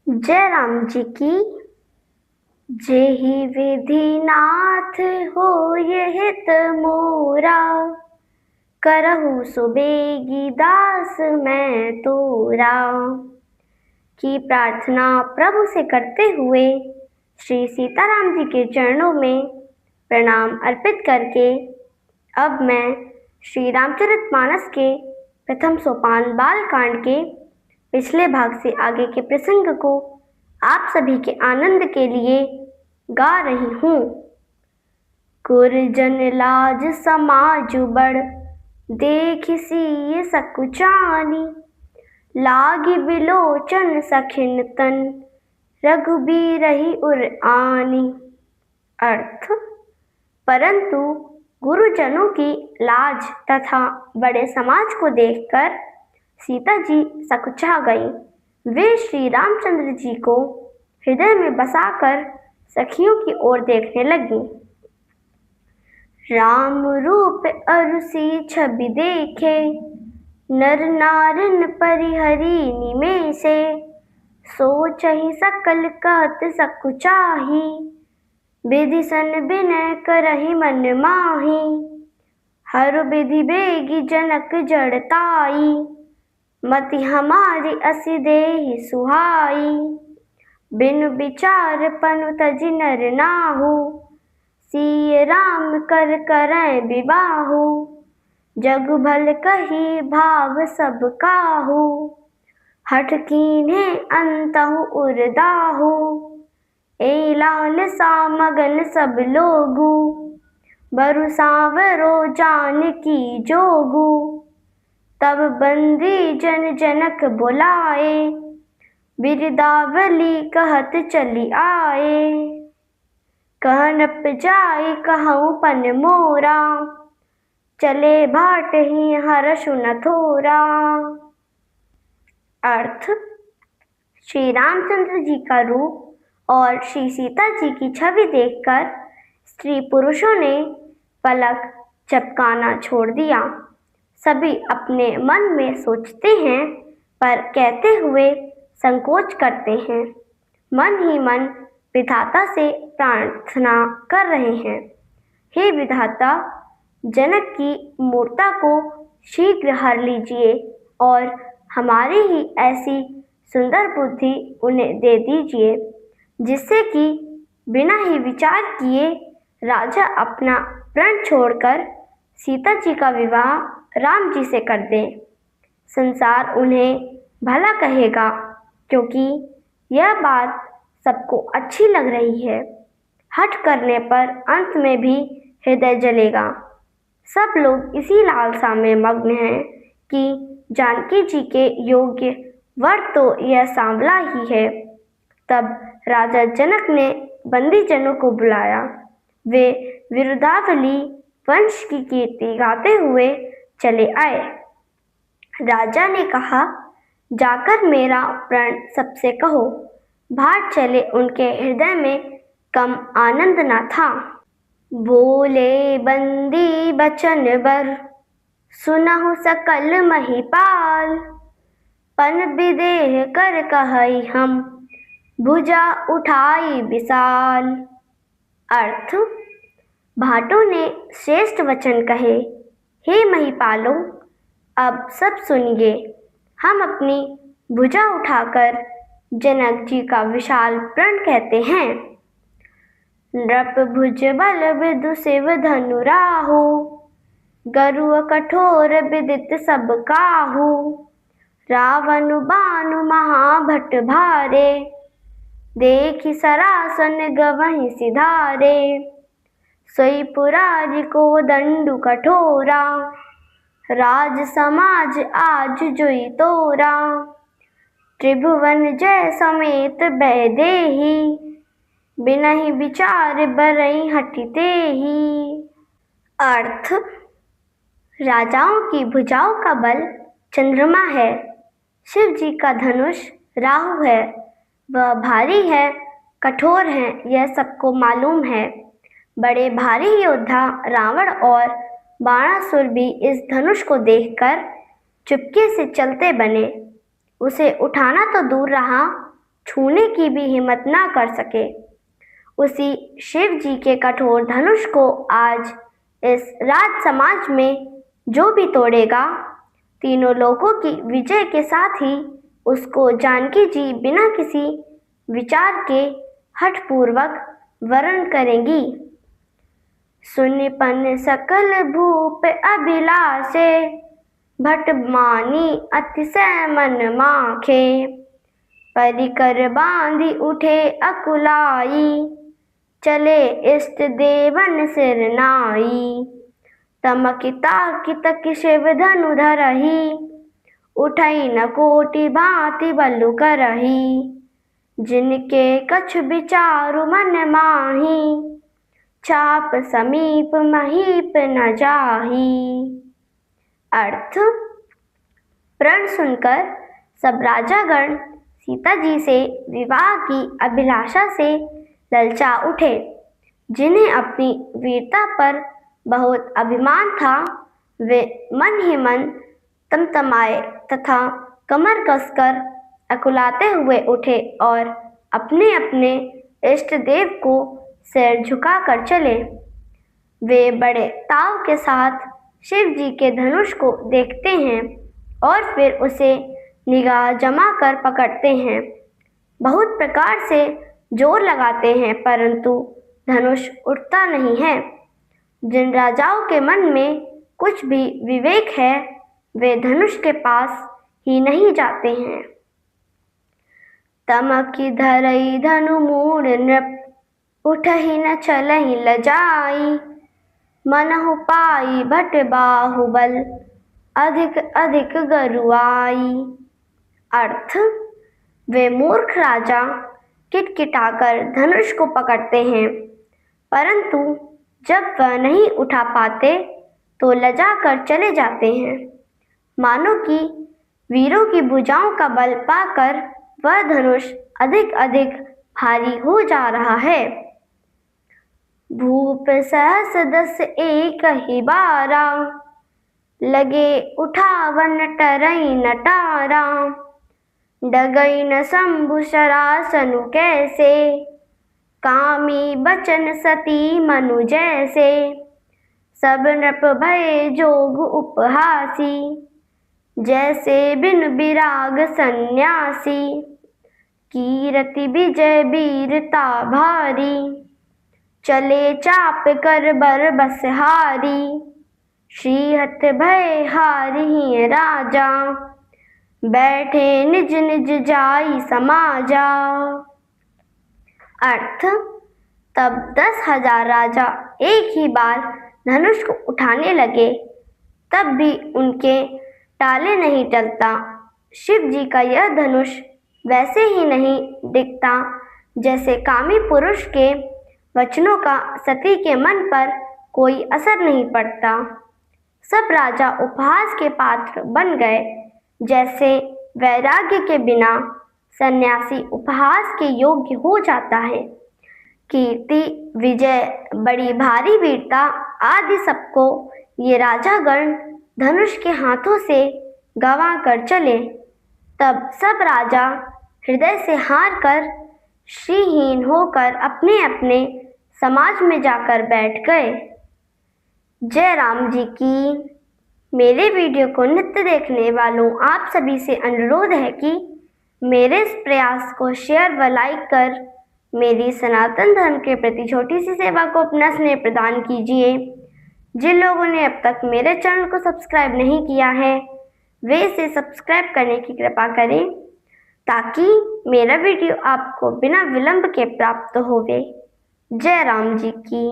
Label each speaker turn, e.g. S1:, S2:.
S1: जय राम जी की। जेहि विधि नाथ हो ये हित मोरा, करहु सुबेगी दास मैं तोरा। की प्रार्थना प्रभु से करते हुए श्री सीताराम जी के चरणों में प्रणाम अर्पित करके अब मैं श्री रामचरितमानस के प्रथम सोपान बालकांड के पिछले भाग से आगे के प्रसंग को आप सभी के आनंद के लिए गा रही हूँ। गुरजन लाज समाज बड़, देख सिय सकुचानी, लागी बिलोचन सखिन तन, रघुबीरहि उर आनी। अर्थ: परंतु गुरुजनों की लाज तथा बड़े समाज को देखकर सीता जी सकुचा गई। वे श्री रामचंद्र जी को हृदय में बसाकर सखियों की ओर देखने लगी। राम रूप अरुसी छवि देखे, नर नारिन परिहरी निमेषे, सोचहि सकल कहत सकुचाही, विधि सन विनय करहि मन माही। हर विधि बेगी जनक जड़ताई, मति हमारी असी देहि सुहाई। बिनु विचार पनु तजि नर नाहु, सिय राम कर करैं विबाहु। जगु भल कही भाव सब काहू, हठ कीन्हे अंतहु उरदाहु। ए लाल सा मगन सब लोगु, बरु सांवरो जानकी जोगु। तब बंदी जन जनक बुलाए, बिरदावली कहत चली आए। कहनप जाय कहूँ पन मोरा, चले भाट ही हरषु न थोरा। अर्थ: श्री रामचंद्र जी का रूप और श्री सीता जी की छवि देखकर स्त्री पुरुषों ने पलक झपकाना छोड़ दिया। सभी अपने मन में सोचते हैं पर कहते हुए संकोच करते हैं। मन ही मन विधाता से प्रार्थना कर रहे हैं। हे विधाता, जनक की मूर्ता को शीघ्र हर लीजिए और हमारी ही ऐसी सुंदर बुद्धि उन्हें दे दीजिए, जिससे कि बिना ही विचार किए राजा अपना प्रण छोड़कर सीता जी का विवाह राम जी से कर दे। संसार उन्हें भला कहेगा, क्योंकि यह बात सबको अच्छी लग रही है। हठ करने पर अंत में भी हृदय जलेगा। सब लोग इसी लालसा में मग्न हैं कि जानकी जी के योग्य वर तो यह सांवला ही है। तब राजा जनक ने बंदीजनों को बुलाया। वे विरुदावली वंश की कीर्ति गाते हुए चले आए। राजा ने कहा, जाकर मेरा प्रण सबसे कहो। भाट चले उनके हृदय में कम आनंद न था। बोले बंदी बचन बर, सुनहु सकल महिपाल। पन विदेह कर कहई हम, भुजा उठाई विशाल। अर्थ: भाटों ने श्रेष्ठ वचन कहे। हे महिपालों, अब सब सुनिए। हम अपनी भुजा उठाकर जनक जी का विशाल प्रण कहते हैं। नृप भुज बल विदु शिव धनु राहु, गरुड़ कठोर विदित सब काहू। रावण बानु महाभट भारे, देखि सरासन गवहि सिधारे। सोई पुरारी को दंडु कठोरा, राज समाज आज जोई तोरा। त्रिभुवन जय समेत बैदेही, बिनहि विचार बरई हटिते ही। अर्थ: राजाओं की भुजाओं का बल चंद्रमा है, शिव जी का धनुष राहु है। वह भारी है, कठोर है, यह सबको मालूम है। बड़े भारी योद्धा रावण और बाणासुर भी इस धनुष को देखकर चुपके से चलते बने। उसे उठाना तो दूर रहा, छूने की भी हिम्मत ना कर सके। उसी शिव जी के कठोर धनुष को आज इस राज समाज में जो भी तोड़ेगा, तीनों लोगों की विजय के साथ ही उसको जानकी जी बिना किसी विचार के हठपूर्वक वरण करेंगी। सुनिपन सकल भूप अभिलाषे, भट मानी अतिशय मन माखे। परिकर बांधी उठे अकुलाई, चले इष्ट देवन सिर नाई। तमकिता कितक शिव धनु धरही, उठई न कोटि भांति बलु करही। जिनके कछु विचारु मन माही, चाप समीप महीप न जाही। अर्थ: प्रण सुनकर सब राजागण सीता जी से विवाह की अभिलाषा से ललचा उठे। जिन्हें अपनी वीरता पर बहुत अभिमान था, वे मन ही मन तमतमाए तथा कमर कसकर अकुलाते हुए उठे और अपने अपने इष्ट देव को सिर झुकाकर चले। वे बड़े ताव के साथ शिव जी के धनुष को देखते हैं और फिर उसे निगाह जमा कर पकड़ते हैं। बहुत प्रकार से जोर लगाते हैं, परंतु धनुष उठता नहीं है। जिन राजाओं के मन में कुछ भी विवेक है, वे धनुष के पास ही नहीं जाते हैं। तमकि धरई धनु मूढ़ नृप, उठहि न चलहि लजाई। मनहु पाई भट बाहुबल, अधिक अधिक गरुआई। अर्थ: वे मूर्ख राजा किटकिटाकर धनुष को पकड़ते हैं, परंतु जब वह नहीं उठा पाते तो लजा कर चले जाते हैं। मानो कि वीरों की भुजाओं का बल पाकर वह धनुष अधिक अधिक भारी हो जा रहा है। भूप सहस दस एक ही बारा, लगे उठावन टरई नटारा। डगई न शंभु शरासनु कैसे, कामी बचन सती मनु जैसे। सब नृप भय जोग उपहासी, जैसे बिन विराग सन्यासी। कीरति विजय वीरता भारी, चले चाप कर बर बसहारी। श्रीहत भय हारिहि राजा, बैठे निज निज जाई समाजा। अर्थ: तब 10,000 राजा एक ही बार धनुष को उठाने लगे, तब भी उनके टाले नहीं टलता। शिव जी का यह धनुष वैसे ही नहीं दिखता जैसे कामी पुरुष के वचनों का सती के मन पर कोई असर नहीं पड़ता। सब राजा उपहास के पात्र बन गए, जैसे वैराग्य के बिना सन्यासी उपहास के योग्य हो जाता है। कीर्ति, विजय, बड़ी भारी वीरता आदि सबको ये राजागण धनुष के हाथों से गंवा कर चले। तब सब राजा हृदय से हार कर श्रीहीन होकर अपने अपने समाज में जाकर बैठ गए। जय राम जी की। मेरे वीडियो को नित्य देखने वालों आप सभी से अनुरोध है कि मेरे इस प्रयास को शेयर व लाइक कर मेरी सनातन धर्म के प्रति छोटी सी सेवा को अपना स्नेह प्रदान कीजिए। जिन लोगों ने अब तक मेरे चैनल को सब्सक्राइब नहीं किया है, वे इसे सब्सक्राइब करने की कृपा करें, ताकि मेरा वीडियो आपको बिना विलंब के प्राप्त होवे। जय राम जी की।